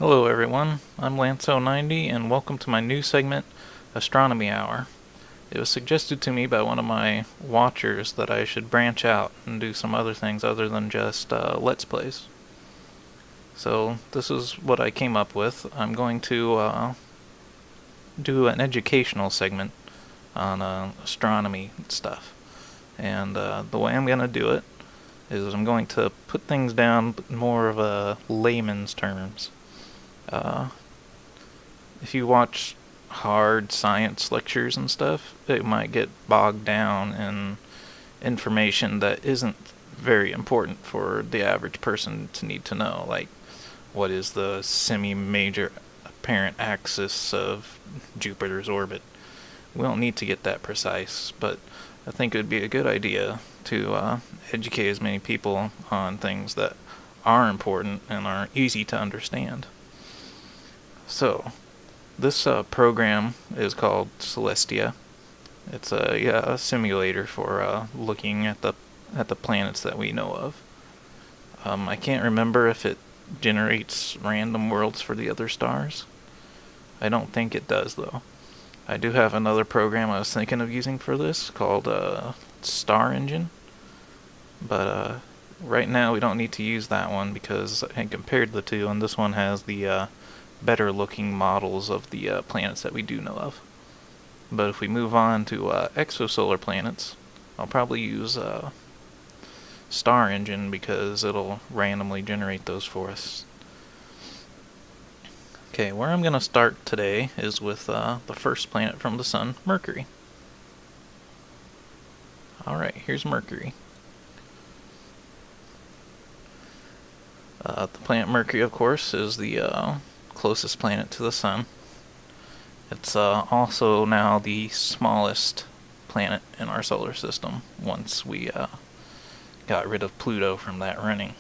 Hello everyone, I'm Lance090 and welcome to my new segment, Astronomy Hour. It was suggested to me by one of my watchers that I should branch out and do some other things other than just Let's Plays. So this is what I came up with. I'm going to do an educational segment on astronomy stuff. And the way I'm going to do it is I'm going to put things down more of a layman's terms. If you watch hard science lectures and stuff, it might get bogged down in information that isn't very important for the average person to need to know, like what is the semi-major apparent axis of Jupiter's orbit. We don't need to get that precise, but I think it would be a good idea to educate as many people on things that are important and are easy to understand. So, this program is called Celestia. It's a simulator for looking at the planets that we know of. I can't remember if it generates random worlds for the other stars. I don't think it does, though. I do have another program I was thinking of using for this called Star Engine, but right now we don't need to use that one because I compared the two, and this one has the better looking models of the planets that we do know of. But if we move on to exosolar planets, I'll probably use Star Engine because it'll randomly generate those for us. Okay, where I'm going to start today is with the first planet from the Sun, Mercury. Alright, here's Mercury. The planet Mercury, of course, is the closest planet to the Sun. It's also now the smallest planet in our solar system once we got rid of Pluto from that running.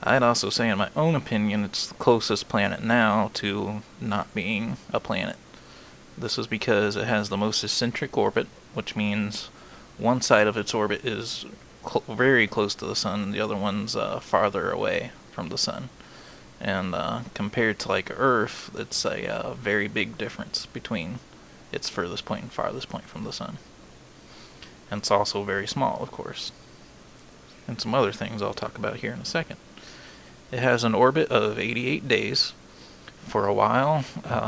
I'd also say, in my own opinion, it's the closest planet now to not being a planet. This is because it has the most eccentric orbit, which means one side of its orbit is very close to the Sun and the other one's farther away from the Sun. And compared to like Earth, it's a very big difference between its furthest point and farthest point from the Sun. And it's also very small, of course. And some other things I'll talk about here in a second. It has an orbit of 88 days. For a while,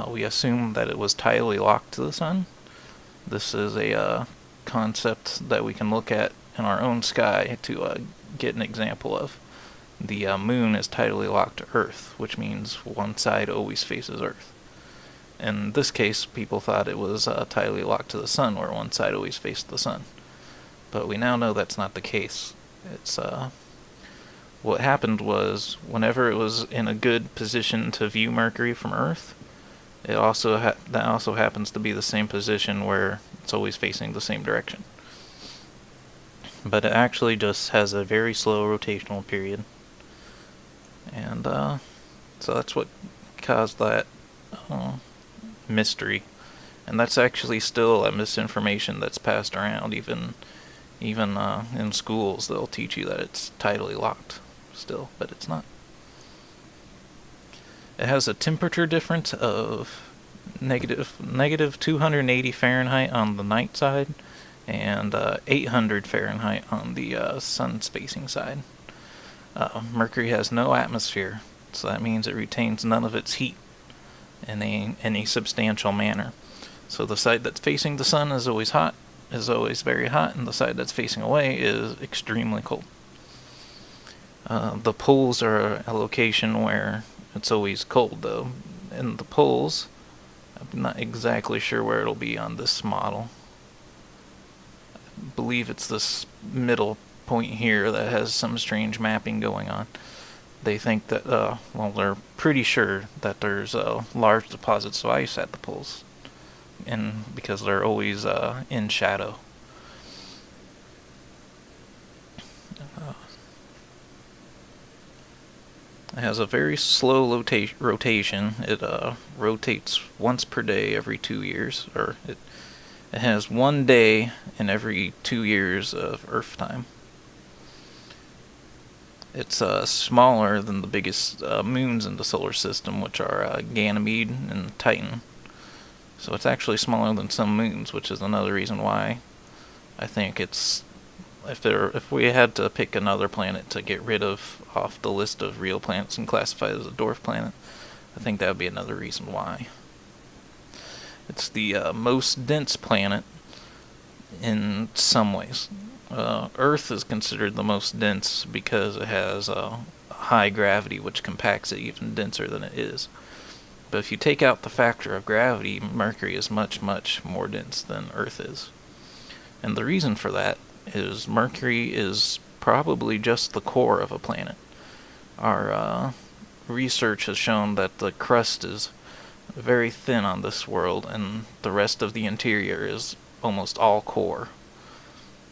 we assumed that it was tidally locked to the Sun. This is a concept that we can look at in our own sky to get an example of. The moon is tidally locked to Earth, which means one side always faces Earth. In this case, people thought it was tidally locked to the Sun, where one side always faced the Sun. But we now know that's not the case. It's what happened was, whenever it was in a good position to view Mercury from Earth, it also that also happens to be the same position where it's always facing the same direction. But it actually just has a very slow rotational period. And so that's what caused that mystery. And that's actually still a misinformation that's passed around. Even in schools, they'll teach you that it's tidally locked still, but it's not. It has a temperature difference of negative 280 Fahrenheit on the night side and 800 Fahrenheit on the sun-facing side. Mercury has no atmosphere, so that means it retains none of its heat in any substantial manner. So the side that's facing the Sun is always very hot, and the side that's facing away is extremely cold. The poles are a location where it's always cold, though. And the poles, I'm not exactly sure where it'll be on this model. I believe it's this middle point here that has some strange mapping going on. They think that, they're pretty sure that there's large deposits of ice at the poles, and because they're always in shadow. It has a very slow rotation. It rotates once per day every 2 years, or it has 1 day in every 2 years of Earth time. It's smaller than the biggest moons in the solar system, which are Ganymede and Titan. So it's actually smaller than some moons, which is another reason why I think it's, if we had to pick another planet to get rid of off the list of real planets and classify it as a dwarf planet, I think that would be another reason why. It's the most dense planet in some ways. Earth is considered the most dense because it has high gravity, which compacts it even denser than it is. But if you take out the factor of gravity, Mercury is much, much more dense than Earth is. And the reason for that is Mercury is probably just the core of a planet. Our research has shown that the crust is very thin on this world, and the rest of the interior is almost all core,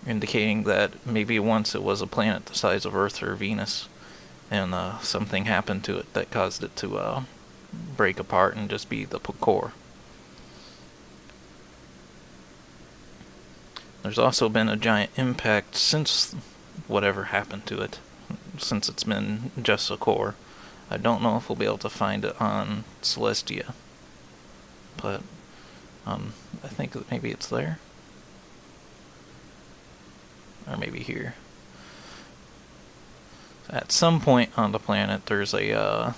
indicating that maybe once it was a planet the size of Earth or Venus, and something happened to it that caused it to break apart and just be the core. There's also been a giant impact since whatever happened to it, since it's been just a core. I don't know if we'll be able to find it on Celestia, but I think that maybe it's there, or maybe here. At some point on the planet, there's a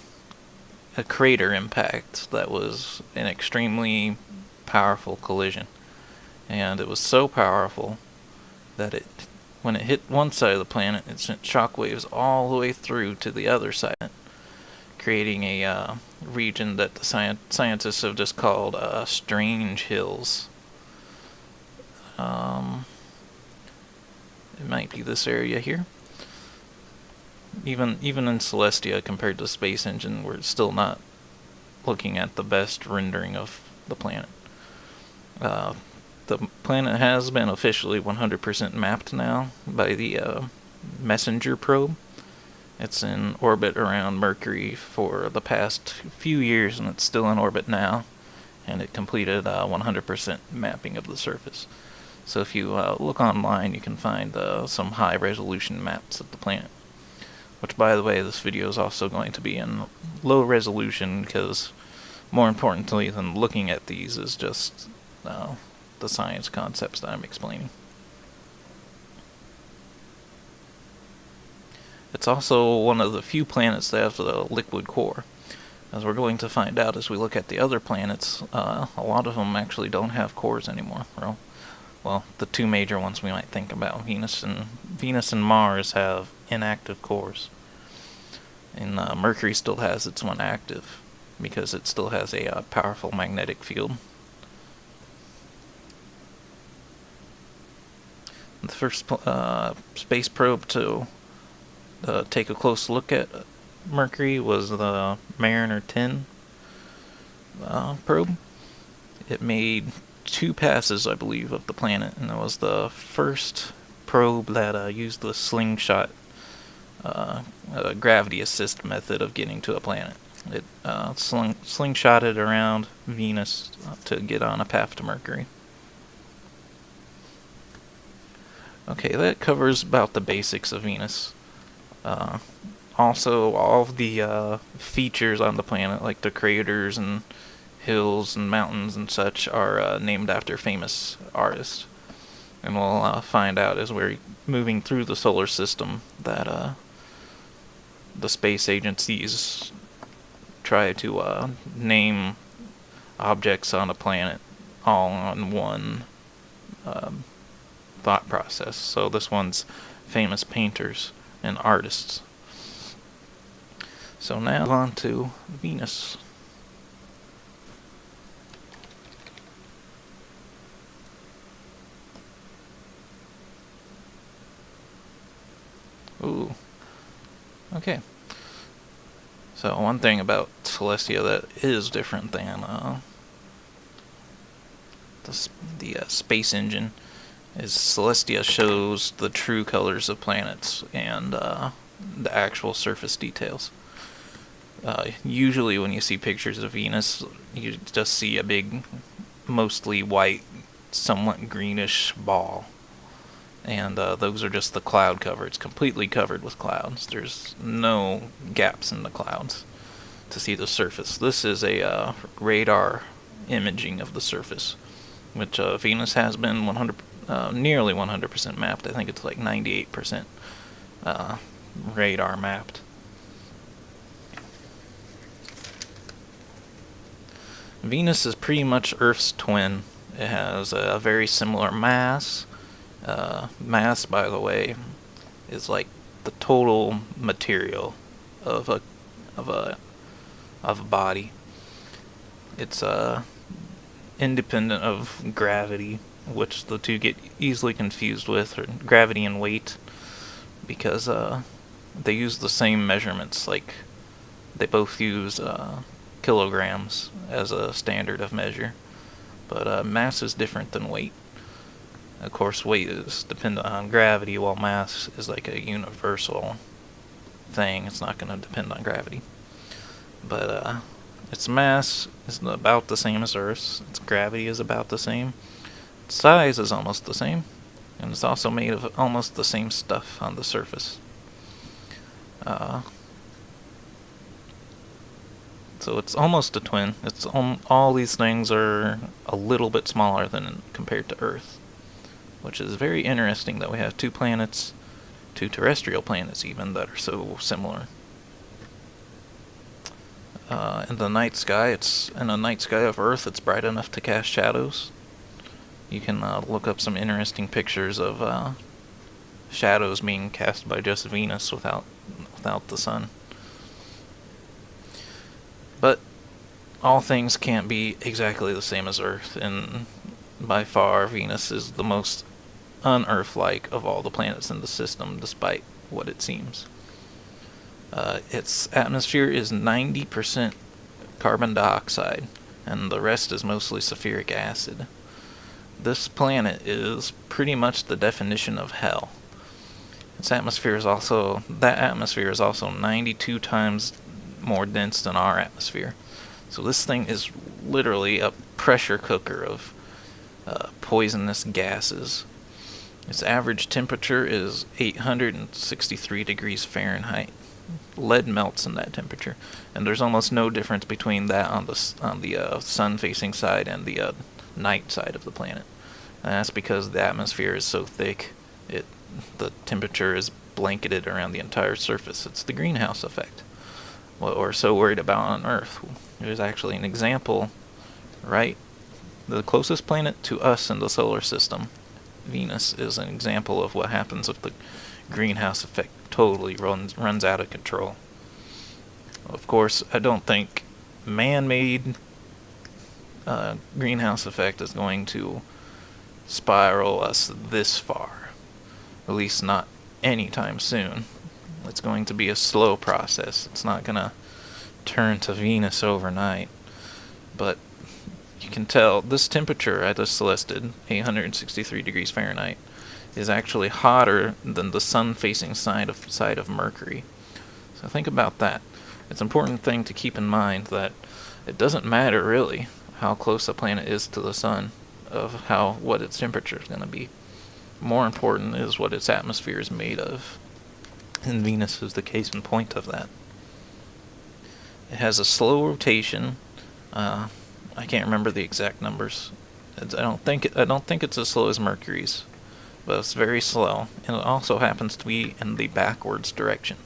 crater impact that was an extremely powerful collision, and it was so powerful that when it hit one side of the planet, it sent shockwaves all the way through to the other side, creating a region that the scientists have just called Strange Hills. It might be this area here. Even in Celestia, compared to Space Engine, we're still not looking at the best rendering of the planet. The planet has been officially 100% mapped now by the Messenger probe. It's in orbit around Mercury for the past few years, and it's still in orbit now, and it completed 100% mapping of the surface. So if you look online, you can find some high-resolution maps of the planet. Which, by the way, this video is also going to be in low resolution, because more importantly than looking at these is just the science concepts that I'm explaining. It's also one of the few planets that have a liquid core. As we're going to find out as we look at the other planets, a lot of them actually don't have cores anymore. Well, the two major ones we might think about, Venus and Mars, have inactive cores. And Mercury still has its one active, because it still has a powerful magnetic field. The first space probe to take a close look at Mercury was the Mariner 10 probe. It made 2 passes, I believe, of the planet, and it was the first probe that used the slingshot gravity assist method of getting to a planet. It slingshotted around Venus to get on a path to Mercury. Okay, that covers about the basics of Venus. Also, all of the features on the planet, like the craters and hills and mountains and such, are named after famous artists. And we'll find out as we're moving through the solar system that the space agencies try to name objects on a planet all on one thought process. So this one's famous painters and artists. So now on to Venus. Ooh. Okay. So one thing about Celestia that is different than the Space Engine is Celestia shows the true colors of planets and the actual surface details. Usually when you see pictures of Venus, you just see a big, mostly white, somewhat greenish ball. And those are just the cloud cover. It's completely covered with clouds. There's no gaps in the clouds to see the surface. This is a radar imaging of the surface, which Venus has been nearly 100% mapped. I think it's like 98% radar mapped. Venus is pretty much Earth's twin. It has a very similar mass. Mass, by the way, is like the total material of a body. It's independent of gravity, which the two get easily confused with, or gravity and weight, because they use the same measurements. Like, they both use kilograms as a standard of measure, but mass is different than weight. Of course, weight is dependent on gravity, while mass is like a universal thing. It's not going to depend on gravity. But its mass is about the same as Earth's. Its gravity is about the same. Its size is almost the same. And it's also made of almost the same stuff on the surface. So it's almost a twin. It's all these things are a little bit smaller than compared to Earth, which is very interesting that we have two planets, two terrestrial planets even, that are so similar. In the night sky, in a night sky of Earth, it's bright enough to cast shadows. You can look up some interesting pictures of shadows being cast by just Venus without the sun. But all things can't be exactly the same as Earth, and by far Venus is the most un-Earth-like of all the planets in the system, despite what it seems. Its atmosphere is 90% carbon dioxide, and the rest is mostly sulfuric acid. This planet is pretty much the definition of hell. That atmosphere is also 92 times more dense than our atmosphere. So this thing is literally a pressure cooker of poisonous gases. Its average temperature is 863 degrees Fahrenheit. Lead melts in that temperature, and there's almost no difference between that on the sun-facing side and the night side of the planet. And that's because the atmosphere is so thick, the temperature is blanketed around the entire surface. It's the greenhouse effect. What we're so worried about on Earth. There's actually an example, right? The closest planet to us in the solar system, Venus, is an example of what happens if the greenhouse effect totally runs out of control. Of course, I don't think man-made greenhouse effect is going to spiral us this far. At least not anytime soon. It's going to be a slow process. It's not going to turn to Venus overnight. But you can tell this temperature I just listed, 863 degrees Fahrenheit, is actually hotter than the sun-facing side of Mercury. So think about that. It's an important thing to keep in mind that it doesn't matter really how close a planet is to the sun of what its temperature is going to be. More important is what its atmosphere is made of. And Venus is the case in point of that. It has a slow rotation. I can't remember the exact numbers. I don't think it's as slow as Mercury's, but it's very slow. And it also happens to be in the backwards direction.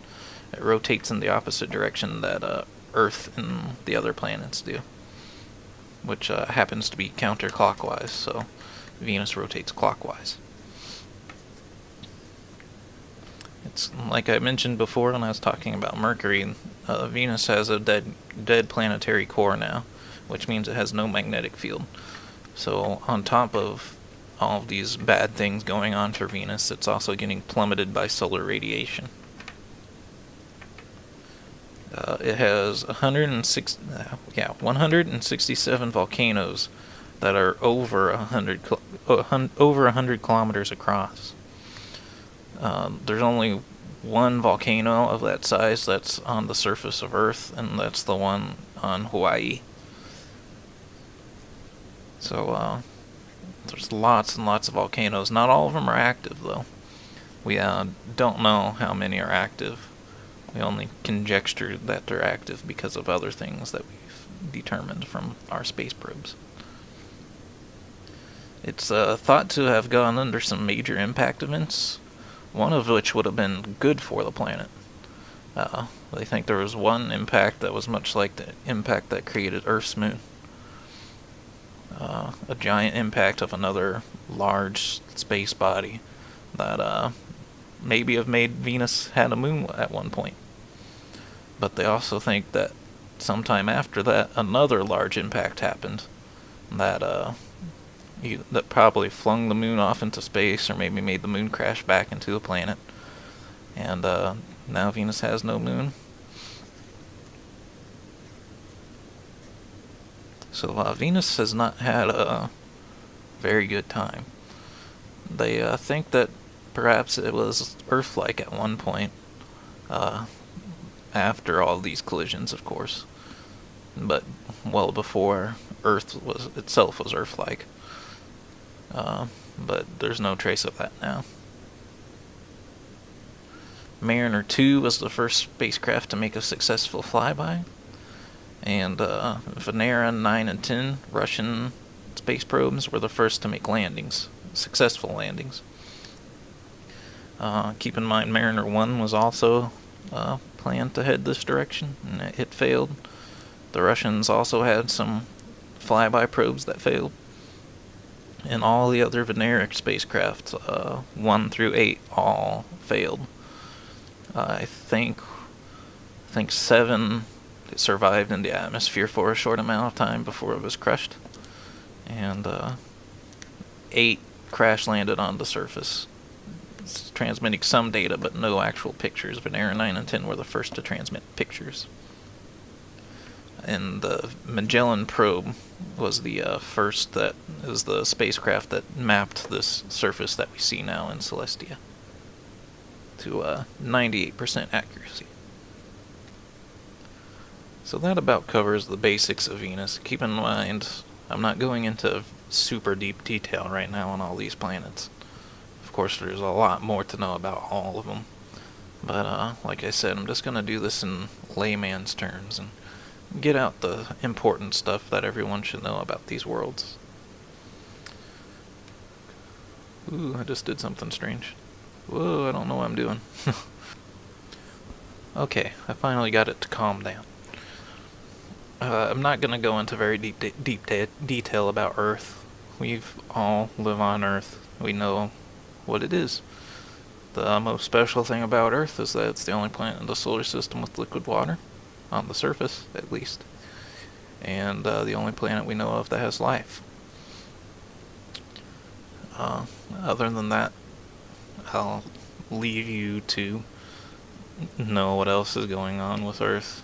It rotates in the opposite direction that Earth and the other planets do, which happens to be counterclockwise. So Venus rotates clockwise. It's like I mentioned before when I was talking about Mercury. Venus has a dead planetary core now, which means it has no magnetic field. So on top of all of these bad things going on for Venus, it's also getting plummeted by solar radiation. It has 167 volcanoes that are over 100 kilometers across. There's only one volcano of that size that's on the surface of Earth, and that's the one on Hawaii. So There's lots and lots of volcanoes. Not all of them are active, though. We don't know how many are active. We only conjecture that they're active because of other things that we've determined from our space probes. It's thought to have gone under some major impact events, one of which would have been good for the planet. They think there was one impact that was much like the impact that created Earth's moon. A giant impact of another large space body that maybe have made Venus had a moon at one point. But they also think that sometime after that, another large impact happened that that probably flung the moon off into space, or maybe made the moon crash back into the planet. And now Venus has no moon. So Venus has not had a very good time. They think that perhaps it was Earth-like at one point, after all these collisions, of course, but well before Earth was itself was Earth-like. But there's no trace of that now. Mariner 2 was the first spacecraft to make a successful flyby, and Venera 9 and 10, Russian space probes, were the first to make landings, successful landings. Keep in mind, Mariner 1 was also planned to head this direction, and it failed. The Russians also had some flyby probes that failed. And all the other Venera spacecraft, 1 through 8, all failed. I think 7 survived in the atmosphere for a short amount of time before it was crushed. And 8 crash landed on the surface. It's transmitting some data, but no actual pictures. Venera 9 and 10 were the first to transmit pictures. And the Magellan probe was the first, that is the spacecraft that mapped this surface that we see now in Celestia to 98% accuracy. So that about covers the basics of Venus. Keep in mind, I'm not going into super deep detail right now on all these planets. Of course, there's a lot more to know about all of them. But like I said, I'm just going to do this in layman's terms and get out the important stuff that everyone should know about these worlds. Ooh, I just did something strange. Whoa, I don't know what I'm doing. Okay, I finally got it to calm down. I'm not going to go into very deep detail about Earth. We've all live on Earth. We know what it is. The most special thing about Earth is that it's the only planet in the solar system with liquid water. On the surface, at least. And the only planet we know of that has life. Other than that, I'll leave you to know what else is going on with Earth.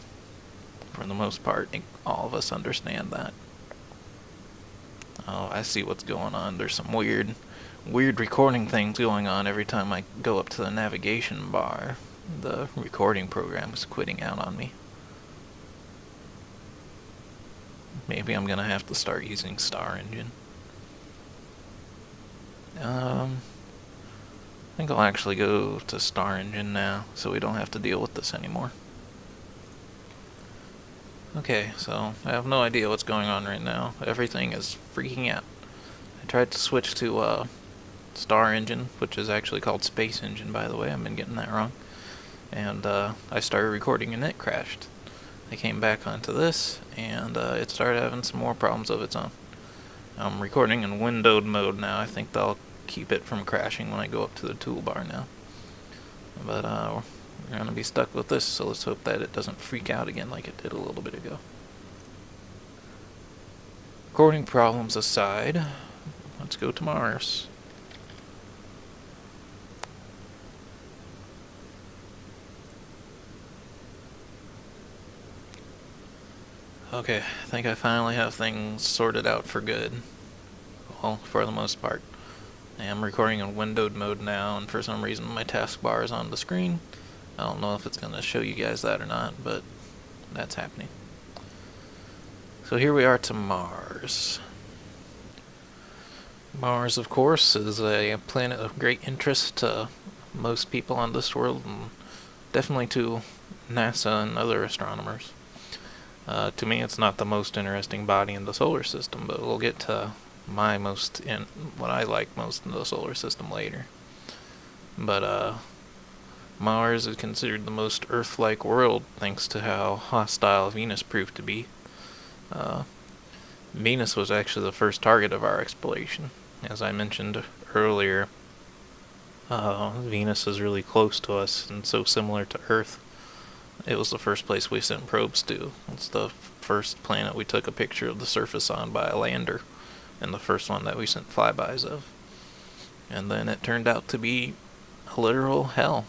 For the most part, I think all of us understand that. Oh, I see what's going on. There's some weird recording things going on every time I go up to the navigation bar. The recording program is quitting out on me. Maybe I'm gonna have to start using Star Engine. I think I'll actually go to Star Engine now, so we don't have to deal with this anymore. Okay, so I have no idea what's going on right now. Everything is freaking out. I tried to switch to Star Engine, which is actually called Space Engine, by the way. I've been getting that wrong. And I started recording and it crashed. I came back onto this, and it started having some more problems of its own. I'm recording in windowed mode now. I think that'll keep it from crashing when I go up to the toolbar now. But we're going to be stuck with this, so let's hope that it doesn't freak out again like it did a little bit ago. Recording problems aside, let's go to Mars. Okay, I think I finally have things sorted out for good. Well, for the most part. I am recording in windowed mode now, and for some reason my taskbar is on the screen. I don't know if it's going to show you guys that or not, but that's happening. So here we are to Mars. Mars, of course, is a planet of great interest to most people on this world, and definitely to NASA and other astronomers. To me, it's not the most interesting body in the solar system, but we'll get to what I like most in the solar system later. But Mars is considered the most Earth-like world thanks to how hostile Venus proved to be. Uh, Venus was actually the first target of our exploration. As I mentioned earlier, Venus is really close to us and so similar to Earth. It was the first place we sent probes to. It's the first planet we took a picture of the surface on by a lander, and the first one that we sent flybys of. And then it turned out to be a literal hell.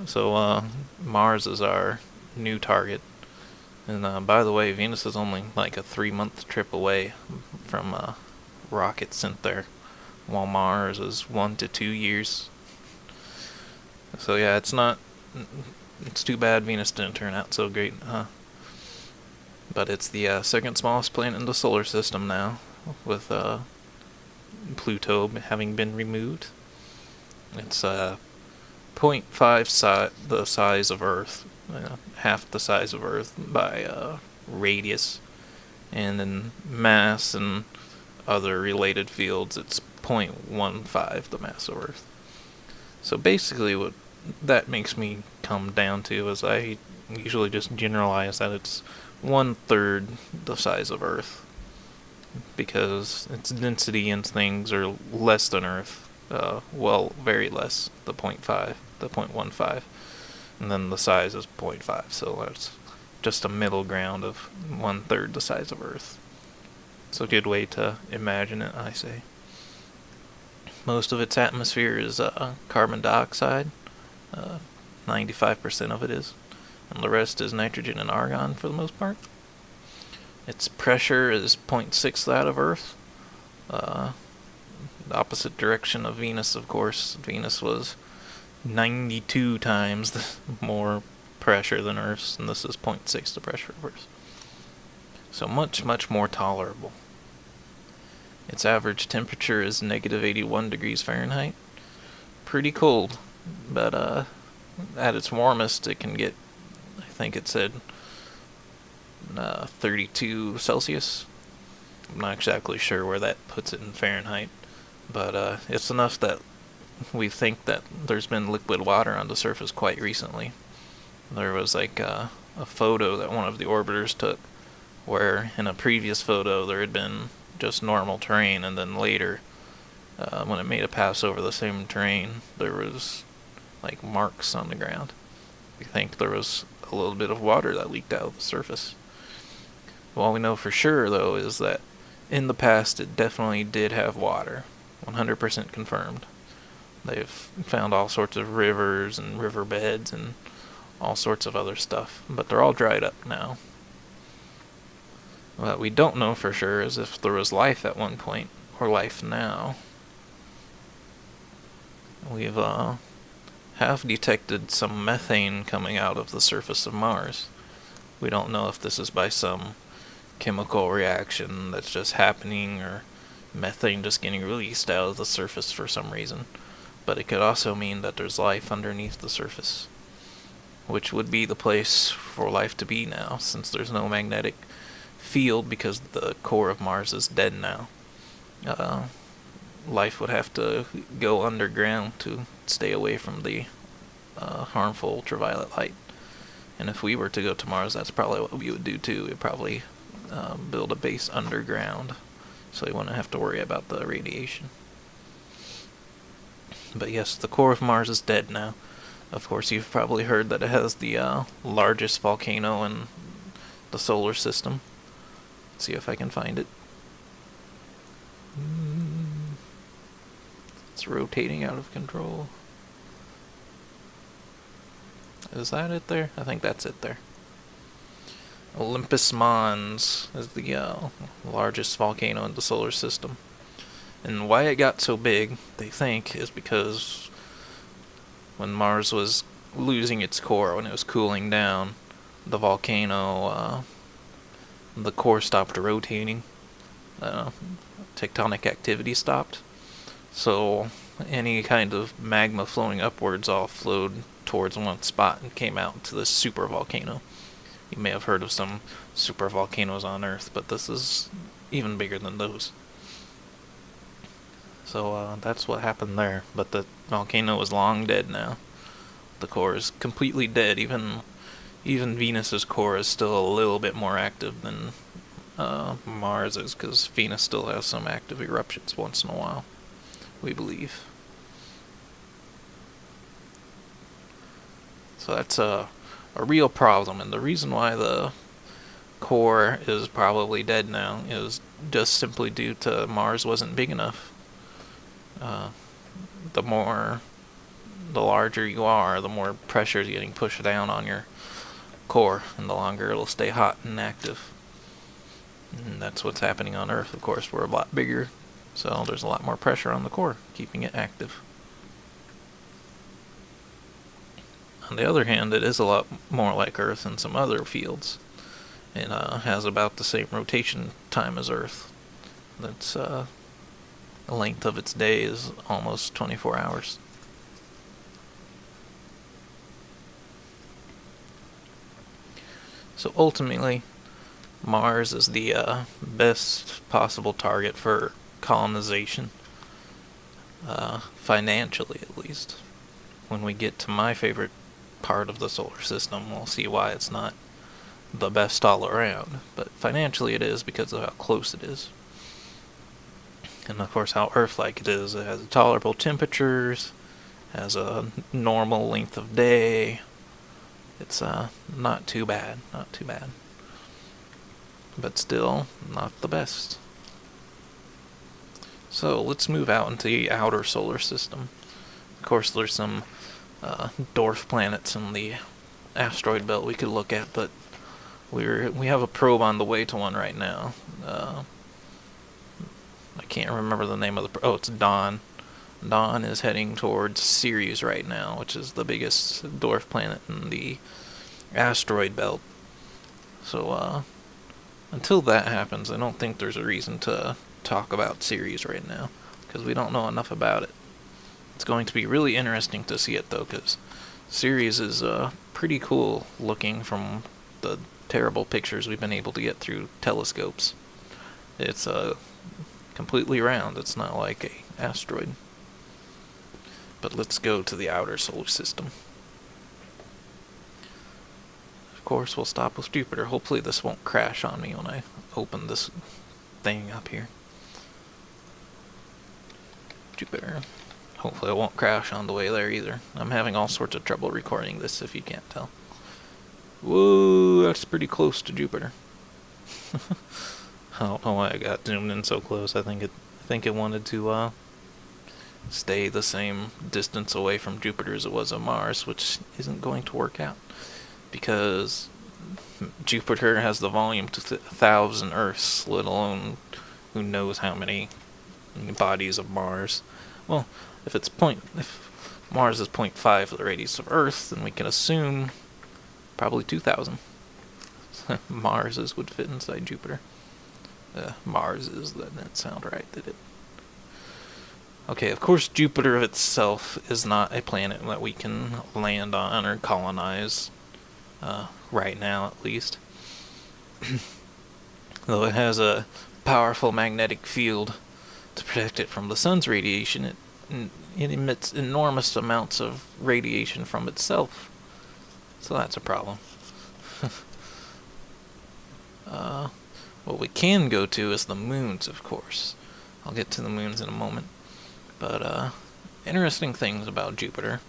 So Mars is our new target. And by the way, Venus is only like a 3-month trip away from rockets sent there, while Mars is 1 to 2 years. So yeah, it's too bad Venus didn't turn out so great, huh? But it's the second smallest planet in the solar system now, with Pluto having been removed. It's 0.5 the size of Earth, half the size of Earth by radius, and in mass and other related fields, it's 0.15 the mass of Earth. So basically what that makes me come down to is I usually just generalize that it's 1/3 the size of Earth, because its density and things are less than Earth. Well, very less, the 0.15, and then the size is 0.5, so that's just a middle ground of 1/3 the size of Earth. It's a good way to imagine it, I say. Most of its atmosphere is carbon dioxide, 95% of it is, and the rest is nitrogen and argon for the most part. Its pressure is 0.6 that of Earth. The opposite direction of Venus, of course. Venus was 92 times more pressure than Earth's, and this is 0.6 the pressure of Earth. So much, much more tolerable. Its average temperature is negative 81 degrees Fahrenheit. Pretty cold, but at its warmest it can get, I think it said, 32 Celsius. I'm not exactly sure where that puts it in Fahrenheit, but it's enough that we think that there's been liquid water on the surface quite recently. There was like a photo that one of the orbiters took, where in a previous photo there had been just normal terrain, and then later, when it made a pass over the same terrain, there was like marks on the ground. We think there was a little bit of water that leaked out of the surface. All we know for sure, though, is that in the past it definitely did have water. 100% confirmed. They've found all sorts of rivers and riverbeds and all sorts of other stuff, but they're all dried up now. What we don't know for sure is if there was life at one point, or life now. We've have detected some methane coming out of the surface of Mars. We don't know if this is by some chemical reaction that's just happening, or methane just getting released out of the surface for some reason. But it could also mean that there's life underneath the surface, which would be the place for life to be now, since there's no magnetic field because the core of Mars is dead now. Life would have to go underground to stay away from the harmful ultraviolet light. And if we were to go to Mars, that's probably what we would do too. We'd probably build a base underground, so we wouldn't have to worry about the radiation. But yes, the core of Mars is dead now. Of course, you've probably heard that it has the largest volcano in the solar system. Let's see if I can find it. It's rotating out of control. Is that it there? I think that's it there. Olympus Mons is the largest volcano in the solar system. And why it got so big, they think, is because when Mars was losing its core, when it was cooling down, the volcano, the core stopped rotating, uh, tectonic activity stopped. So any kind of magma flowing upwards all flowed towards one spot and came out into this super volcano. You may have heard of some super volcanoes on Earth, but this is even bigger than those. So that's what happened there. But the volcano is long dead now. The core is completely dead. Even Venus's core is still a little bit more active than Mars is, because Venus still has some active eruptions once in a while, we believe. So that's a real problem, and the reason why the core is probably dead now is just simply due to Mars wasn't big enough. The larger you are, the more pressure is getting pushed down on your core, and the longer it'll stay hot and active. And that's what's happening on Earth. Of course, we're a lot bigger, so there's a lot more pressure on the core, keeping it active. On the other hand, it is a lot more like Earth in some other fields. It has about the same rotation time as Earth. That's the length of its day is almost 24 hours. So ultimately, Mars is the best possible target for colonization, financially at least. When we get to my favorite part of the solar system, we'll see why it's not the best all around, but financially it is because of how close it is. And of course how Earth-like it is. It has tolerable temperatures, has a normal length of day. It's not too bad, but still not the best. So let's move out into the outer solar system. Of course there's some dwarf planets in the asteroid belt we could look at, but we have a probe on the way to one right now. I can't remember the name of the it's Dawn. Dawn is heading towards Ceres right now, which is the biggest dwarf planet in the asteroid belt. So until that happens, I don't think there's a reason to talk about Ceres right now, because we don't know enough about it. It's going to be really interesting to see it though, because Ceres is pretty cool looking from the terrible pictures we've been able to get through telescopes. It's completely round. It's not like a asteroid. But let's go to the outer solar system. Of course, we'll stop with Jupiter. Hopefully this won't crash on me when I open this thing up here. Jupiter. Hopefully it won't crash on the way there either. I'm having all sorts of trouble recording this, if you can't tell. Whoa, that's pretty close to Jupiter. I don't know why I got zoomed in so close. I think it wanted to stay the same distance away from Jupiter as it was of Mars, which isn't going to work out, because Jupiter has the volume to 1,000 Earths, let alone who knows how many bodies of Mars. Well, if Mars is 0.5 of the radius of Earth, then we can assume probably 2,000 Marses would fit inside Jupiter. Marses, that didn't sound right, did it? Okay, of course Jupiter itself is not a planet that we can land on or colonize, right now at least. Though it has a powerful magnetic field to protect it from the sun's radiation, it emits enormous amounts of radiation from itself. So that's a problem. What we can go to is the moons, of course. I'll get to the moons in a moment. But interesting things about Jupiter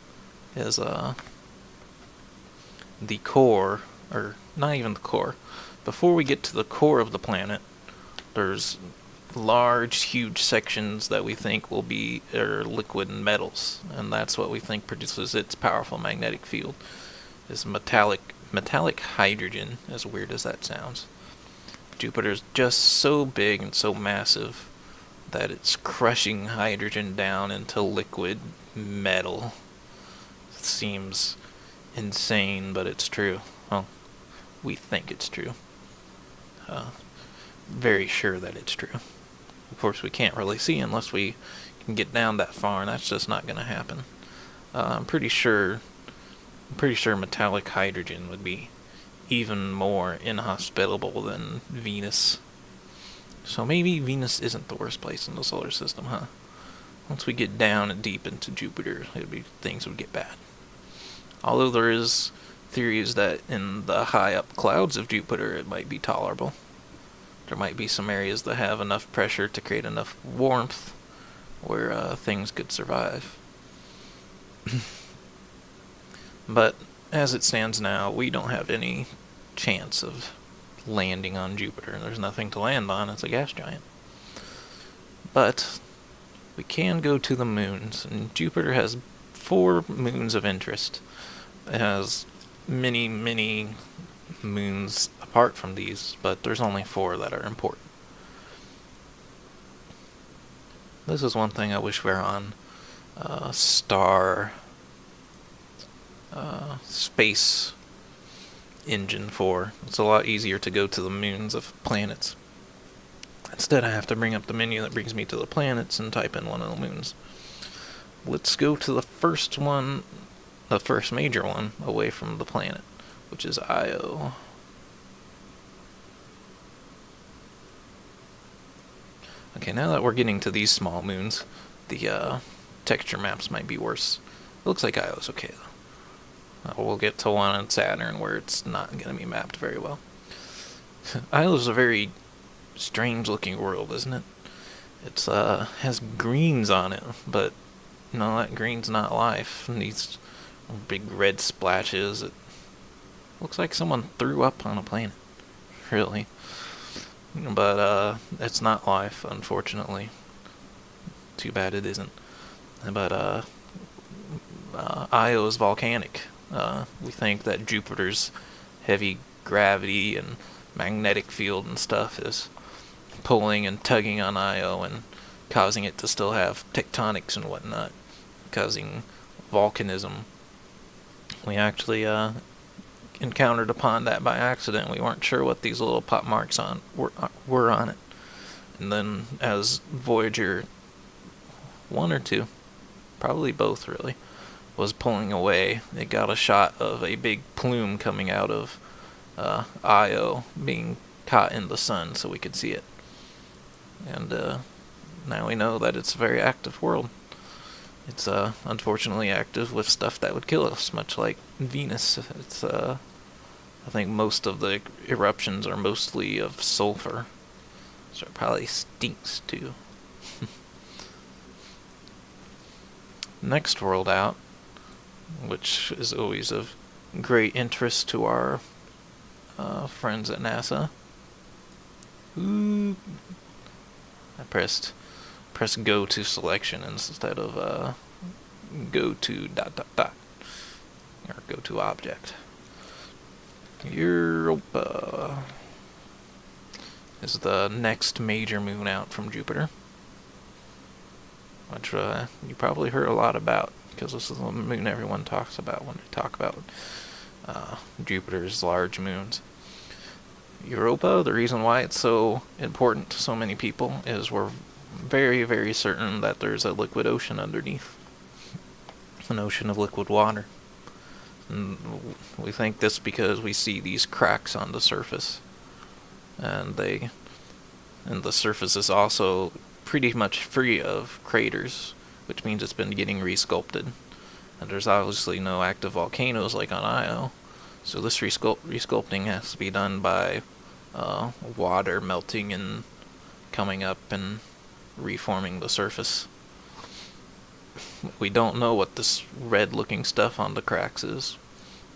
is the core, or not even the core. Before we get to the core of the planet, there's large, huge sections that we think will be liquid metals, and that's what we think produces its powerful magnetic field. Is metallic hydrogen, as weird as that sounds. Jupiter's just so big and so massive that it's crushing hydrogen down into liquid metal. It seems insane, but it's true. Well, we think it's true. Very sure that it's true. Of course, we can't really see unless we can get down that far, and that's just not going to happen. I'm pretty sure metallic hydrogen would be even more inhospitable than Venus. So maybe Venus isn't the worst place in the solar system, huh? Once we get down and deep into Jupiter, things would get bad. Although there is theories that in the high up clouds of Jupiter it might be tolerable. There might be some areas that have enough pressure to create enough warmth where things could survive. But as it stands now, we don't have any chance of landing on Jupiter. There's nothing to land on. It's a gas giant. But we can go to the moons, and Jupiter has 4 moons of interest. It has many, many moons apart from these, but there's only 4 that are important. This is one thing I wish we were on space engine for. It's a lot easier to go to the moons of planets. Instead, I have to bring up the menu that brings me to the planets and type in one of the moons. Let's go to the first one, the first major one, away from the planet, which is Io. Okay, now that we're getting to these small moons, the texture maps might be worse. It looks like Io's okay, though. We'll get to one on Saturn where it's not going to be mapped very well. Io's a very strange-looking world, isn't it? It's has greens on it, but no, that green's not life. And these big red splashes. It looks like someone threw up on a planet, really. But it's not life, unfortunately. Too bad it isn't. But Io is volcanic. We think that Jupiter's heavy gravity and magnetic field and stuff is pulling and tugging on Io and causing it to still have tectonics and whatnot, causing volcanism. We actually encountered upon that by accident. We weren't sure what these little pop marks were on it. And then as Voyager 1 or 2, probably both really, was pulling away, it got a shot of a big plume coming out of Io being caught in the sun so we could see it. And now we know that it's a very active world. It's unfortunately active with stuff that would kill us, much like Venus. It's I think most of the eruptions are mostly of sulfur, so it probably stinks too. Next world out, which is always of great interest to our friends at NASA. Ooh. I pressed go to selection instead of go to ... or go to object. Europa is the next major moon out from Jupiter, which you probably heard a lot about, because this is the moon everyone talks about when they talk about Jupiter's large moons. Europa, the reason why it's so important to so many people is we're very, very certain that there's a liquid ocean underneath. An ocean of liquid water. And we think this because we see these cracks on the surface. And the surface is also pretty much free of craters, which means it's been getting resculpted. And there's obviously no active volcanoes like on Io. So this resculpting has to be done by water melting and coming up and reforming the surface. We don't know what this red-looking stuff on the cracks is.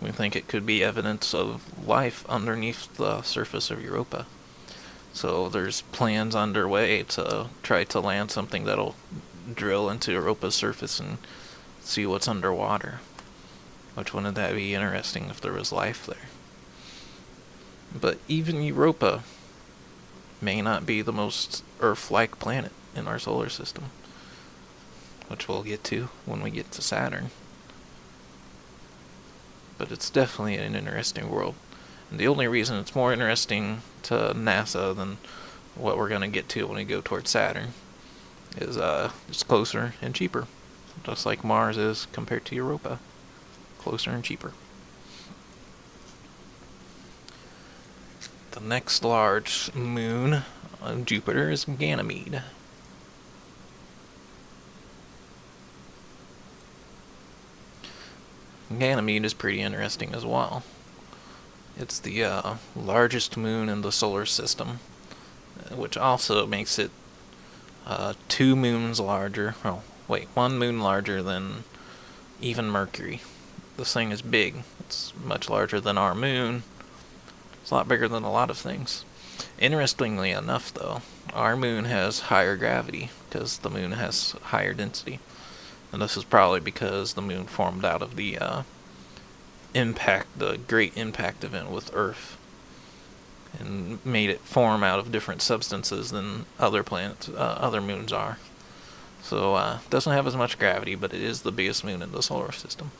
We think it could be evidence of life underneath the surface of Europa. So there's plans underway to try to land something that'll drill into Europa's surface and see what's underwater. Which wouldn't that be interesting if there was life there? But even Europa may not be the most Earth-like planet in our solar system, which we'll get to when we get to Saturn. But it's definitely an interesting world. And the only reason it's more interesting to NASA than what we're going to get to when we go towards Saturn is it's closer and cheaper, just like Mars is compared to Europa, closer and cheaper. The next large moon on Jupiter is Ganymede. Ganymede is pretty interesting as well. It's the largest moon in the solar system, which also makes it 2 moons larger. Oh, wait, 1 moon larger than even Mercury. This thing is big. It's much larger than our moon. It's a lot bigger than a lot of things. Interestingly enough, though, our moon has higher gravity because the moon has higher density. And this is probably because the moon formed out of the great impact event with Earth, and made it form out of different substances than other planets, other moons are. So it doesn't have as much gravity, but it is the biggest moon in the solar system.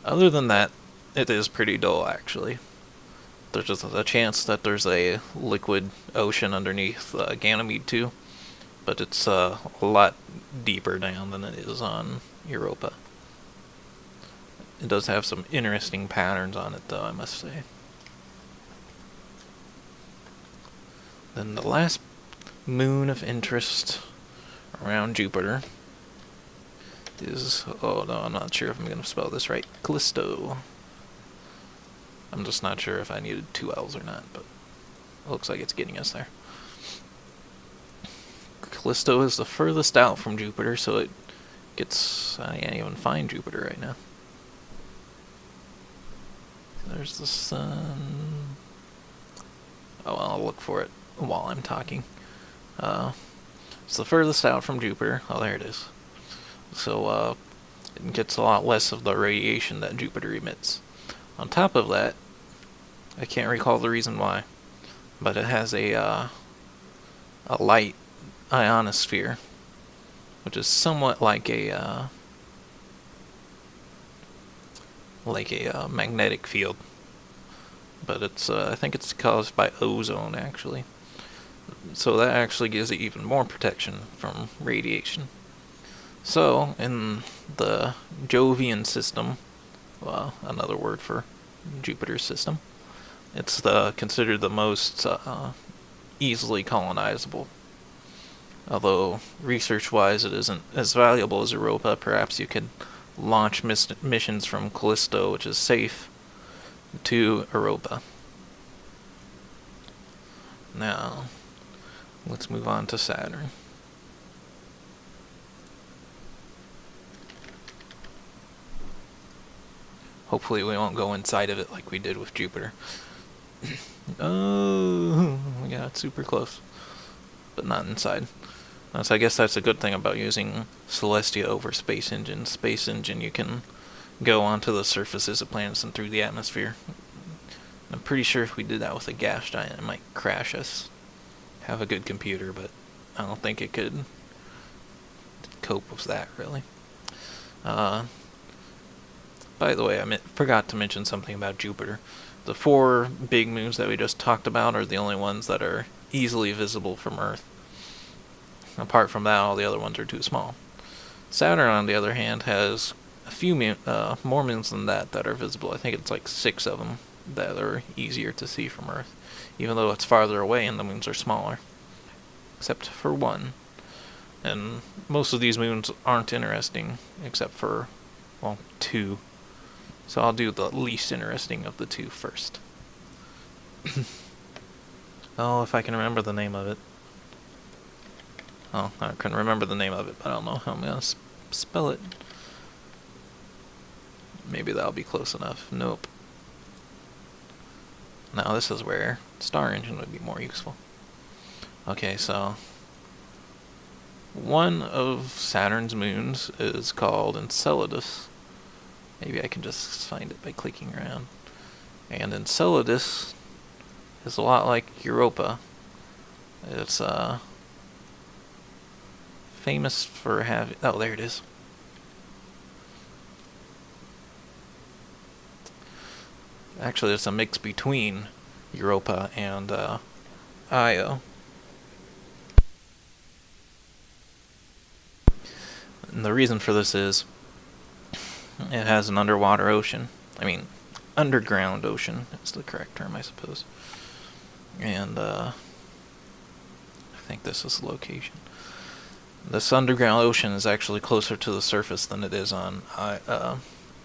Other than that, it is pretty dull, actually. There's just a chance that there's a liquid ocean underneath Ganymede too, but it's a lot deeper down than it is on Europa. It does have some interesting patterns on it, though, I must say. Then the last moon of interest around Jupiter is, oh no, I'm not sure if I'm going to spell this right, Callisto. I'm just not sure if I needed 2 L's or not, but it looks like it's getting us there. Callisto is the furthest out from Jupiter, so it gets, I can't even find Jupiter right now. There's the sun. Oh, well, I'll look for it while I'm talking. It's the furthest out from Jupiter. Oh, there it is. So it gets a lot less of the radiation that Jupiter emits. On top of that, I can't recall the reason why, but it has a light ionosphere, which is somewhat like a magnetic field, but it's I think it's caused by ozone, actually. So that actually gives it even more protection from radiation. So in the Jovian system, well, another word for Jupiter's system, it's considered the most easily colonizable. Although research-wise it isn't as valuable as Europa, perhaps you could launch missions from Callisto, which is safe, to Europa. Now, let's move on to Saturn. Hopefully we won't go inside of it like we did with Jupiter. Oh, we got super close. But not inside. So I guess that's a good thing about using Celestia over Space Engine. Space Engine, you can go onto the surfaces of planets and through the atmosphere. I'm pretty sure if we did that with a gas giant, it might crash us. Have a good computer, but I don't think it could cope with that, really. By the way, I forgot to mention something about Jupiter. The 4 big moons that we just talked about are the only ones that are easily visible from Earth. Apart from that, all the other ones are too small. Saturn, on the other hand, has a few more moons than that are visible. I think it's like 6 of them that are easier to see from Earth, even though it's farther away and the moons are smaller. Except for 1. And most of these moons aren't interesting, except for, well, 2. So I'll do the least interesting of the 2 first. Oh, if I can remember the name of it. Oh, I couldn't remember the name of it, but I don't know how I'm going to spell it. Maybe that'll be close enough. Nope. Now this is where Star Engine would be more useful. Okay, so one of Saturn's moons is called Enceladus. Maybe I can just find it by clicking around. And Enceladus is a lot like Europa. It's famous for having... Oh, there it is. Actually, it's a mix between Europa and Io. And the reason for this is it has an underwater ocean. I mean, underground ocean is the correct term, I suppose. And I think this is the location. This underground ocean is actually closer to the surface than it is on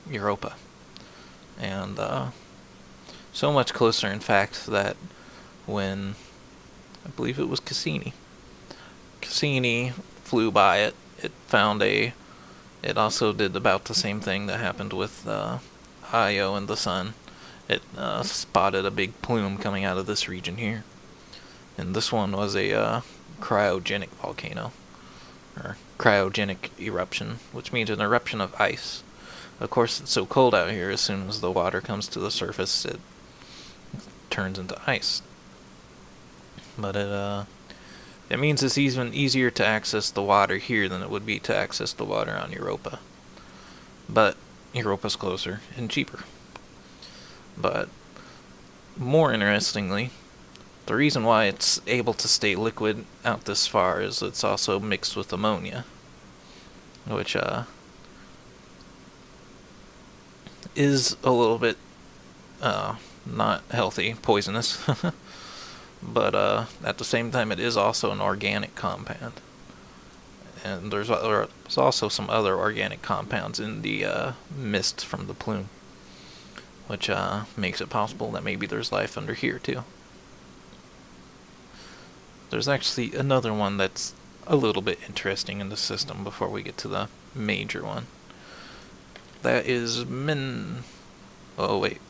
Europa. And so much closer, in fact, that when, I believe it was Cassini flew by it, it also did about the same thing that happened with Io and the Sun. It spotted a big plume coming out of this region here. And this one was a cryogenic volcano, or cryogenic eruption, which means an eruption of ice. Of course, it's so cold out here, as soon as the water comes to the surface, it turns into ice. But it means it's even easier to access the water here than it would be to access the water on Europa. But Europa's closer and cheaper. But more interestingly, the reason why it's able to stay liquid out this far is it's also mixed with ammonia, which is a little bit not healthy, poisonous. But at the same time, it is also an organic compound. And there's also some other organic compounds in the mist from the plume, which makes it possible that maybe there's life under here too. There's actually another one that's a little bit interesting in the system before we get to the major one. That is Oh wait,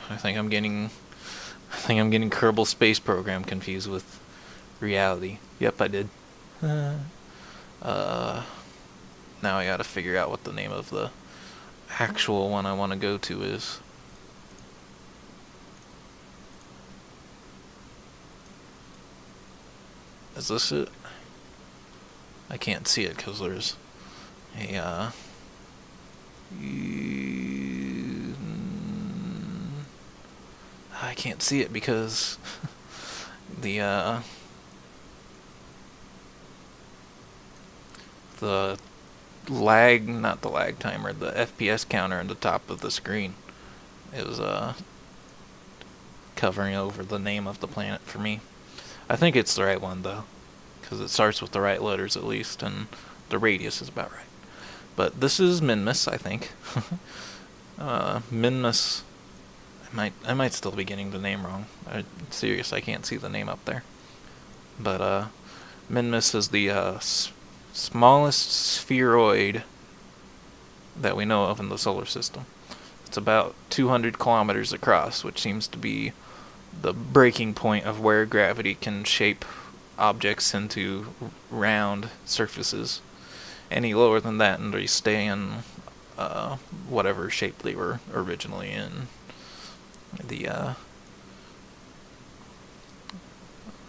I think I'm getting Kerbal Space Program confused with reality. Yep, I did. Now I gotta figure out what the name of the actual one I want to go to is. Is this it? I can't see it because there's a I can't see it because the lag, not the lag timer, the FPS counter on the top of the screen is covering over the name of the planet for me. I think it's the right one though, because it starts with the right letters at least, and the radius is about right. But this is Minmus, I think. Minmus. I might still be getting the name wrong. I'm serious, I can't see the name up there. But Minmus is the smallest spheroid that we know of in the solar system. It's about 200 kilometers across, which seems to be the breaking point of where gravity can shape objects into round surfaces. Any lower than that, and they stay in whatever shape they were originally in. I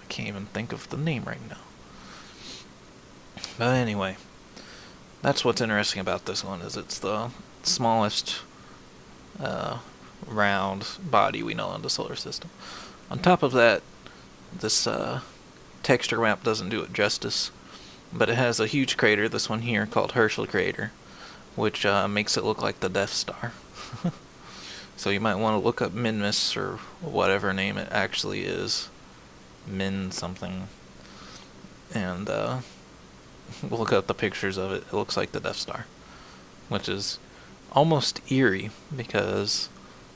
can't even think of the name right now. But anyway, that's what's interesting about this one, is it's the smallest round body we know in the solar system. On top of that, this texture map doesn't do it justice, but it has a huge crater, this one here, called Herschel crater, which makes it look like the Death Star. So you might want to look up Minmus, or whatever name it actually is, Min something, and look up the pictures of it. It looks like the Death Star, which is almost eerie because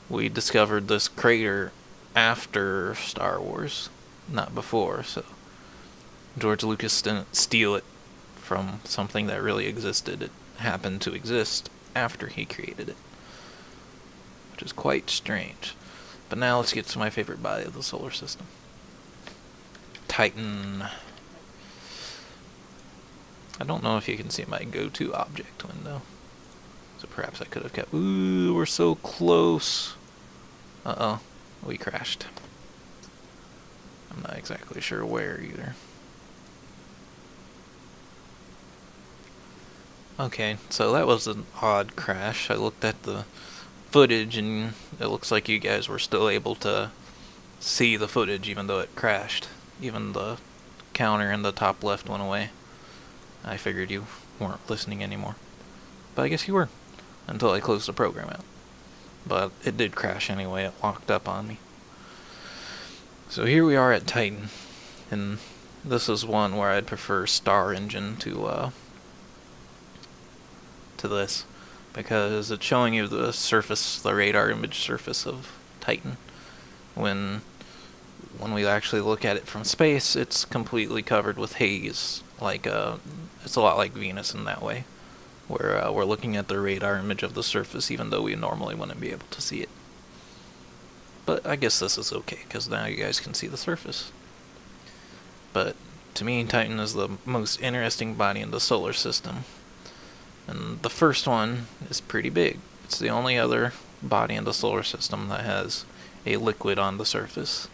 we discovered this crater after Star Wars, not before, so George Lucas didn't steal it from something that really existed. It happened to exist after he created it, which is quite strange. But now let's get to my favorite body of the solar system. Titan. I don't know if you can see my go-to object window, so perhaps I could have kept... Ooh, we're so close. Uh-oh, we crashed. I'm not exactly sure where either. Okay, so that was an odd crash. I looked at the footage, and it looks like you guys were still able to see the footage even though it crashed. Even the counter in the top left went away. I figured you weren't listening anymore. But I guess you were, until I closed the program out. But it did crash anyway, it locked up on me. So here we are at Titan, and this is one where I'd prefer Star Engine to this, because it's showing you the surface, the radar image surface of Titan. When we actually look at it from space, it's completely covered with haze. Like it's a lot like Venus in that way, where we're looking at the radar image of the surface, even though we normally wouldn't be able to see it. But I guess this is okay, because now you guys can see the surface. But to me, Titan is the most interesting body in the solar system. And the first one is pretty big. It's the only other body in the solar system that has a liquid on the surface.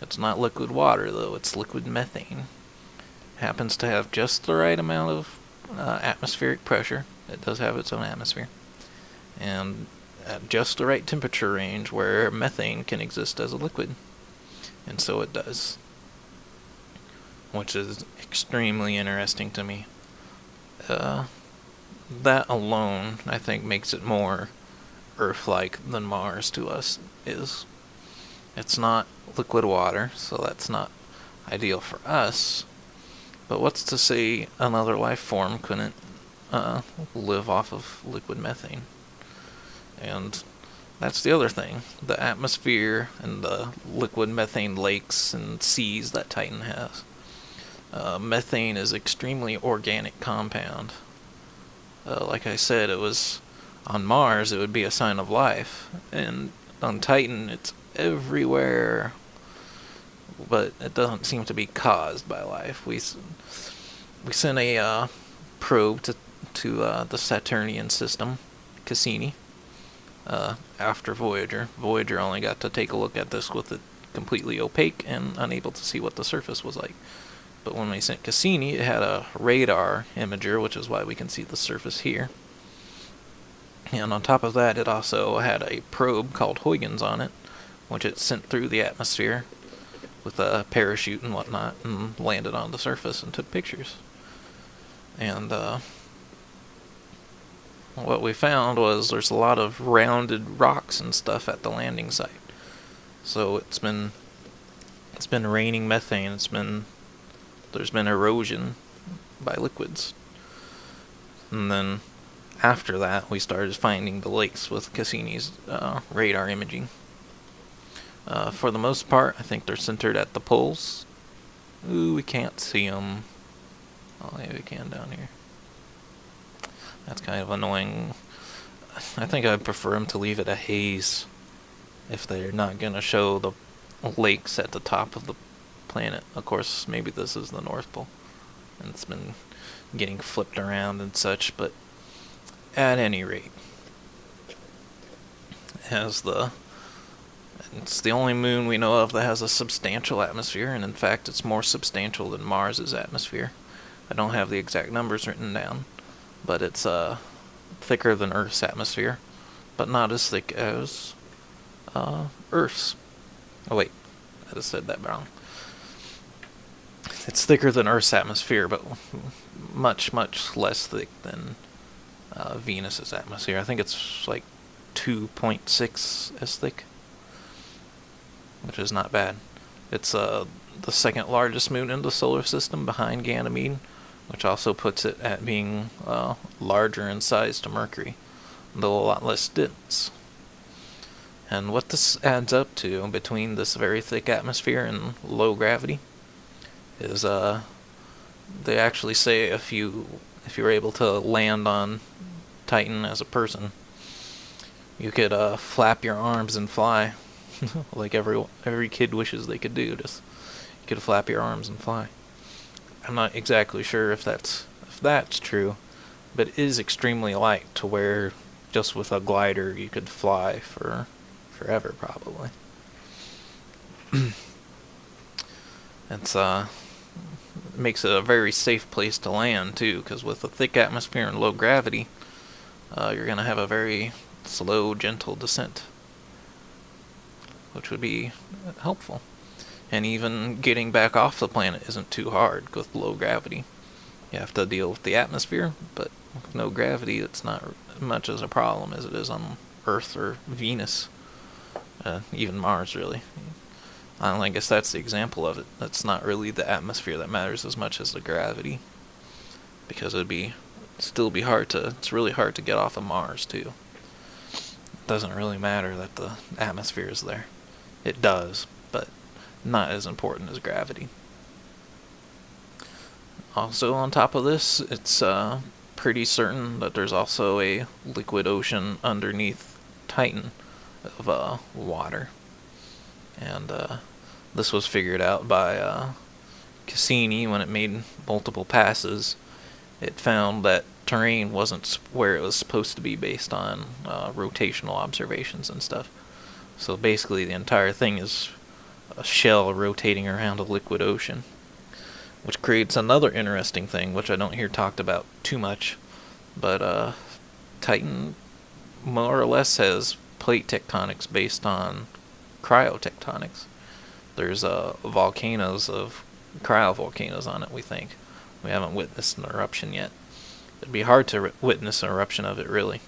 It's not liquid water, though. It's liquid methane. Happens to have just the right amount of atmospheric pressure. It does have its own atmosphere. And at just the right temperature range where methane can exist as a liquid. And so it does. Which is extremely interesting to me. That alone, I think, makes it more Earth-like than Mars to us is. It's not liquid water, so that's not ideal for us. But what's to say another life form couldn't live off of liquid methane? And that's the other thing. The atmosphere and the liquid methane lakes and seas that Titan has. Methane is extremely organic compound. Like I said, it was on Mars, it would be a sign of life. And on Titan, it's everywhere. But it doesn't seem to be caused by life. We sent a probe to the Saturnian system, Cassini. After Voyager. Voyager only got to take a look at this with it completely opaque and unable to see what the surface was like. But when we sent Cassini, it had a radar imager, which is why we can see the surface here. And on top of that, it also had a probe called Huygens on it, which it sent through the atmosphere with a parachute and whatnot, and landed on the surface and took pictures. And what we found was there's a lot of rounded rocks and stuff at the landing site. So it's been raining methane. There's been erosion by liquids. And then after that, we started finding the lakes with Cassini's radar imaging. For the most part, I think they're centered at the poles. Ooh, we can't see them. Oh, yeah, we can down here. That's kind of annoying. I think I'd prefer them to leave it a haze if they're not going to show the lakes at the top of the planet. Of course, maybe this is the North Pole, and it's been getting flipped around and such, but at any rate, it's the only moon we know of that has a substantial atmosphere, and in fact it's more substantial than Mars's atmosphere. I don't have the exact numbers written down, but it's thicker than Earth's atmosphere, but not as thick as Earth's. Oh wait, I just said that wrong. It's thicker than Earth's atmosphere, but much, much less thick than Venus's atmosphere. I think it's like 2.6 as thick, which is not bad. It's the second largest moon in the solar system behind Ganymede, which also puts it at being larger in size to Mercury, though a lot less dense. And what this adds up to between this very thick atmosphere and low gravity is they actually say if you were able to land on Titan as a person, you could flap your arms and fly, like every kid wishes they could do. Just you could flap your arms and fly. I'm not exactly sure if that's true, but it is extremely light to where just with a glider you could fly for forever probably. It makes it a very safe place to land too, because with a thick atmosphere and low gravity, you're going to have a very slow, gentle descent, which would be helpful. And even getting back off the planet isn't too hard with low gravity. You have to deal with the atmosphere, but with no gravity, it's not as much as a problem as it is on Earth or Venus, even Mars, really. I guess that's the example of it. That's not really the atmosphere that matters as much as the gravity, because it's really hard to get off of Mars too. It doesn't really matter that the atmosphere is there. It does, but not as important as gravity. Also, on top of this, it's pretty certain that there's also a liquid ocean underneath Titan of water. And this was figured out by Cassini when it made multiple passes. It found that terrain wasn't where it was supposed to be based on rotational observations and stuff. So basically the entire thing is a shell rotating around a liquid ocean, which creates another interesting thing, which I don't hear talked about too much, but Titan more or less has plate tectonics based on cryotectonics. There's volcanoes of cryovolcanoes on it, we think. We haven't witnessed an eruption yet. It'd be hard to witness an eruption of it, really.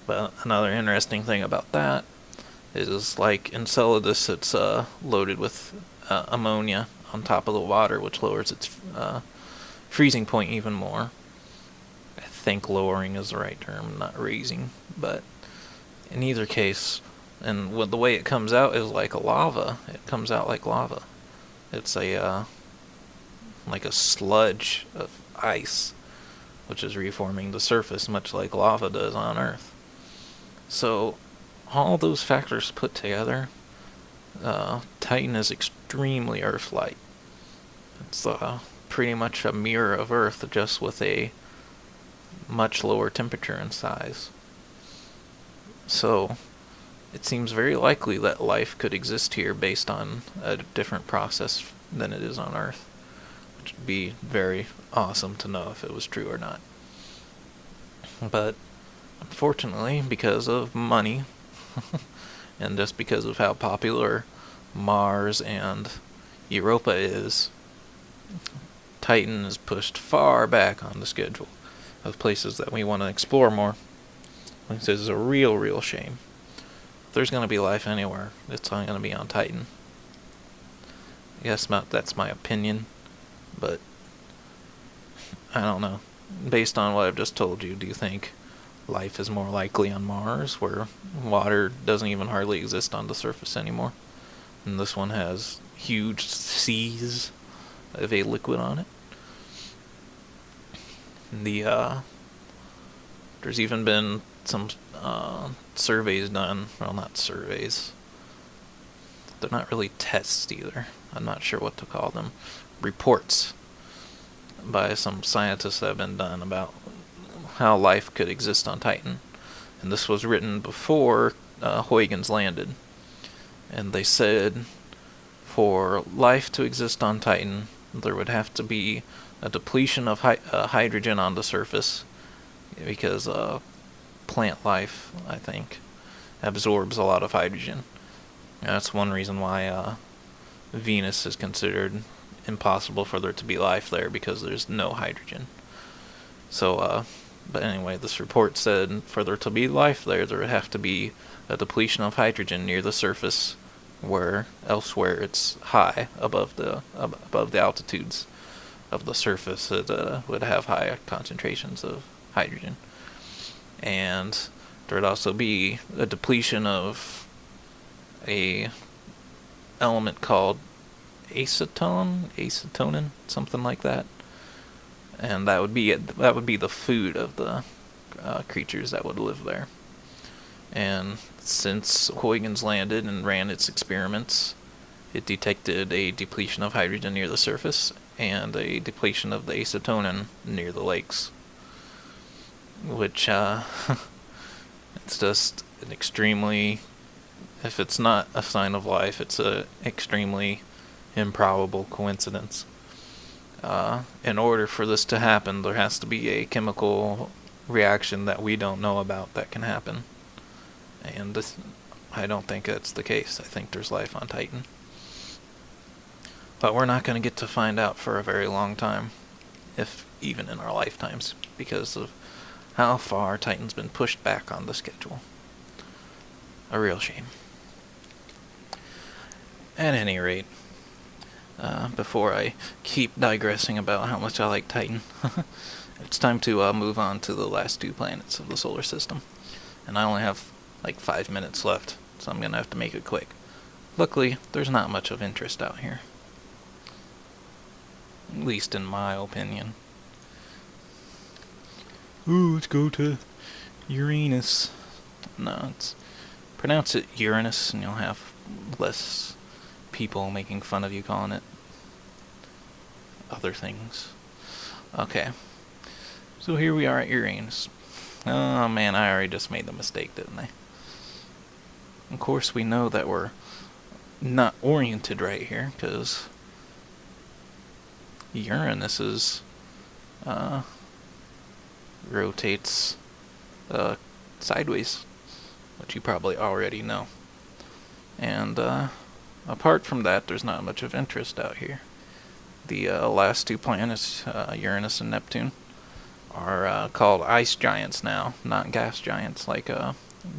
But another interesting thing about that is, like Enceladus, it's loaded with ammonia on top of the water, which lowers its freezing point even more. I think lowering is the right term, not raising. But in either case, and the way it comes out is like a lava. It comes out like lava. It's like a sludge of ice, which is reforming the surface, much like lava does on Earth. So, all those factors put together, Titan is extremely Earth-like. It's pretty much a mirror of Earth, just with a much lower temperature and size. So, it seems very likely that life could exist here based on a different process than it is on Earth, which would be very awesome to know if it was true or not. But unfortunately, because of money, and just because of how popular Mars and Europa is, Titan is pushed far back on the schedule of places that we want to explore more. This is a real shame. If there's going to be life anywhere, it's not going to be on Titan. I guess that's my opinion, but I don't know. Based on what I've just told you, do you think life is more likely on Mars, where water doesn't even hardly exist on the surface anymore, and this one has huge seas of a liquid on it? There's even been some surveys done. Well, not surveys. They're not really tests either. I'm not sure what to call them. Reports by some scientists that have been done about how life could exist on Titan. And this was written before Huygens landed. And they said for life to exist on Titan, there would have to be a depletion of hydrogen on the surface, because plant life, I think, absorbs a lot of hydrogen. And that's one reason why Venus is considered impossible for there to be life there, because there's no hydrogen. So, but anyway, this report said for there to be life there would have to be a depletion of hydrogen near the surface, where elsewhere it's high above the altitudes of the surface. It would have high concentrations of hydrogen. And there would also be a depletion of a element called acetonin, something like that. And that would be the food of the creatures that would live there. And since Huygens landed and ran its experiments, it detected a depletion of hydrogen near the surface and a depletion of the acetonin near the lakes. Which, it's just an extremely, if it's not a sign of life, it's a extremely improbable coincidence. In order for this to happen, there has to be a chemical reaction that we don't know about that can happen. And I don't think that's the case. I think there's life on Titan. But we're not going to get to find out for a very long time, if even in our lifetimes, because of how far Titan's been pushed back on the schedule. A real shame. At any rate, before I keep digressing about how much I like Titan, it's time to move on to the last two planets of the solar system. And I only have like 5 minutes left, so I'm going to have to make it quick. Luckily, there's not much of interest out here. At least in my opinion. Ooh, let's go to Uranus. No, pronounce it Uranus and you'll have less people making fun of you calling it other things. Okay. So here we are at Uranus. Oh man, I already just made the mistake, didn't I? Of course we know that we're not oriented right here, because Uranus is rotates sideways, which you probably already know. And apart from that, there's not much of interest out here. The last two planets, Uranus and Neptune, are called ice giants now, not gas giants like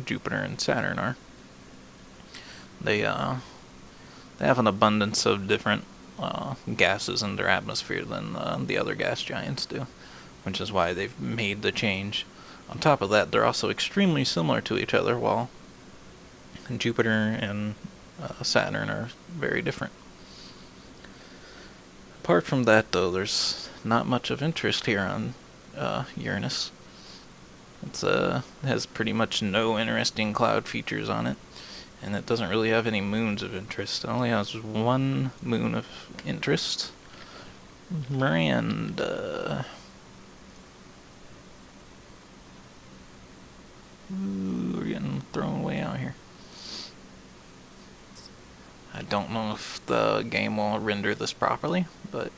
Jupiter and Saturn are. They have an abundance of different gases in their atmosphere than the other gas giants do, which is why they've made the change. On top of that, they're also extremely similar to each other, while Jupiter and Saturn are very different. Apart from that, though, there's not much of interest here on Uranus. It has pretty much no interesting cloud features on it, and it doesn't really have any moons of interest. It only has one moon of interest, Miranda. Ooh, we're getting thrown way out here. I don't know if the game will render this properly, but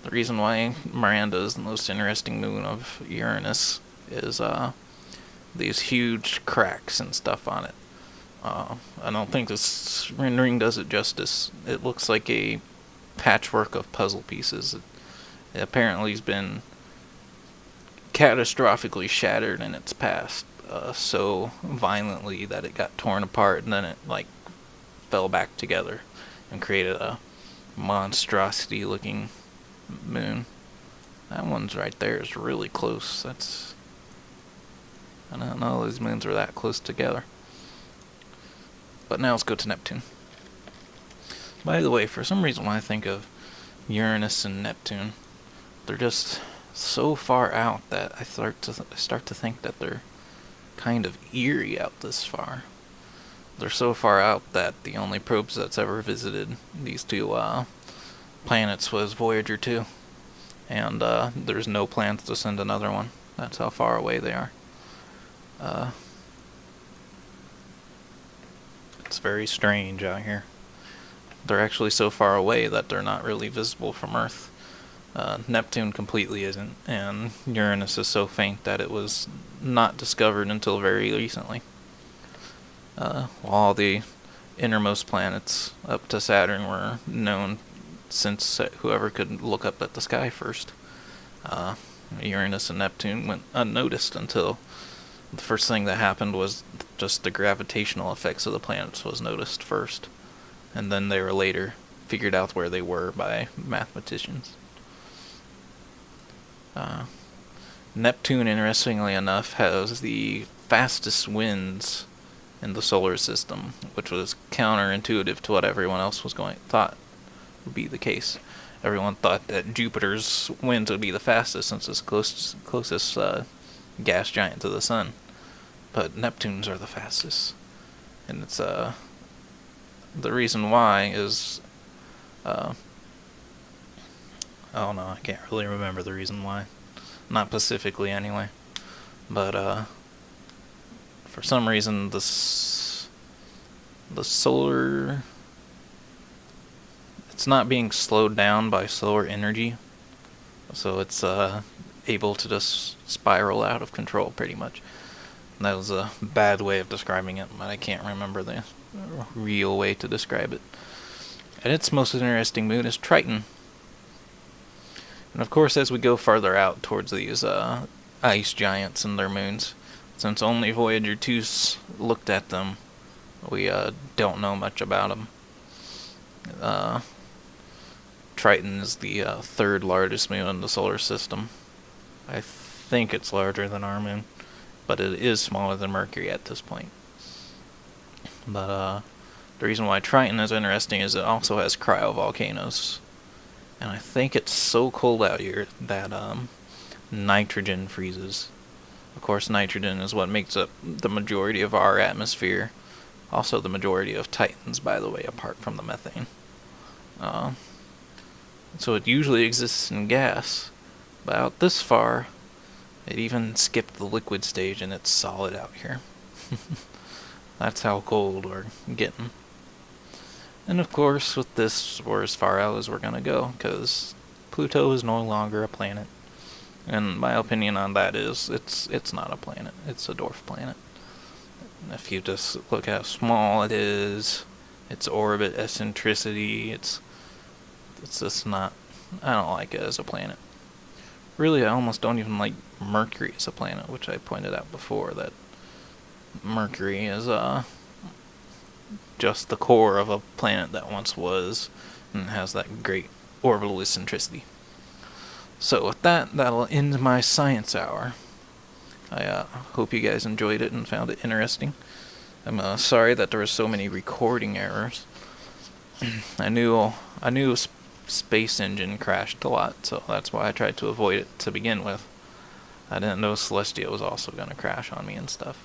the reason why Miranda is the most interesting moon of Uranus is these huge cracks and stuff on it. I don't think this rendering does it justice. It looks like a patchwork of puzzle pieces. It apparently has been catastrophically shattered in its past, so violently that it got torn apart, and then it fell back together and created a monstrosity looking moon. That one's right there is really close. I don't know these moons are that close together. But now let's go to Neptune. By the way, for some reason when I think of Uranus and Neptune, they're just so far out that I start to think that they're kind of eerie out this far. They're so far out that the only probes that's ever visited these two planets was Voyager 2. And there's no plans to send another one. That's how far away they are. It's very strange out here. They're actually so far away that they're not really visible from Earth. Neptune completely isn't, and Uranus is so faint that it was not discovered until very recently. All the innermost planets up to Saturn were known since whoever could look up at the sky first. Uranus and Neptune went unnoticed until the first thing that happened was just the gravitational effects of the planets was noticed first, and then they were later figured out where they were by mathematicians. Neptune, interestingly enough, has the fastest winds in the solar system, which was counterintuitive to what everyone else thought would be the case. Everyone thought that Jupiter's winds would be the fastest since it's closest gas giant to the sun, but Neptune's are the fastest, and it's the reason why is oh no, I can't really remember the reason why, not specifically anyway, but for some reason the solar, it's not being slowed down by solar energy, so it's able to just spiral out of control, pretty much. And that was a bad way of describing it, but I can't remember the real way to describe it. And its most interesting moon is Triton. And of course, as we go farther out towards these ice giants and their moons, since only Voyager 2's looked at them, we don't know much about them. Triton is the third largest moon in the solar system. I think it's larger than our moon, but it is smaller than Mercury at this point. But the reason why Triton is interesting is it also has cryovolcanoes. And I think it's so cold out here that nitrogen freezes. Of course, nitrogen is what makes up the majority of our atmosphere. Also the majority of Titans, by the way, apart from the methane. So it usually exists in gas. But out this far, it even skipped the liquid stage and it's solid out here. That's how cold we're getting. And of course, with this, we're as far out as we're going to go, because Pluto is no longer a planet. And my opinion on that is, it's not a planet, it's a dwarf planet. And if you just look at how small it is, its orbit, eccentricity, it's just not, I don't like it as a planet. Really, I almost don't even like Mercury as a planet, which I pointed out before, that Mercury is, just the core of a planet that once was, and has that great orbital eccentricity. So with that, that'll end my science hour. I hope you guys enjoyed it and found it interesting. I'm sorry that there were so many recording errors. I knew space engine crashed a lot, so that's why I tried to avoid it to begin with. I didn't know Celestia was also going to crash on me and stuff.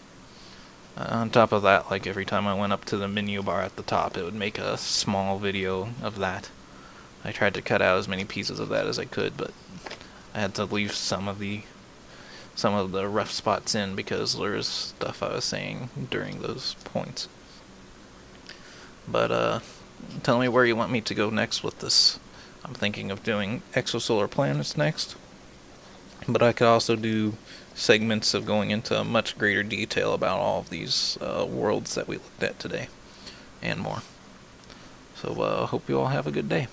On top of that, like every time I went up to the menu bar at the top, it would make a small video of that. I tried to cut out as many pieces of that as I could, but I had to leave some of the rough spots in because there was stuff I was saying during those points. But tell me where you want me to go next with this. I'm thinking of doing exosolar planets next, but I could also do segments of going into much greater detail about all of these worlds that we looked at today, and more. So hope you all have a good day.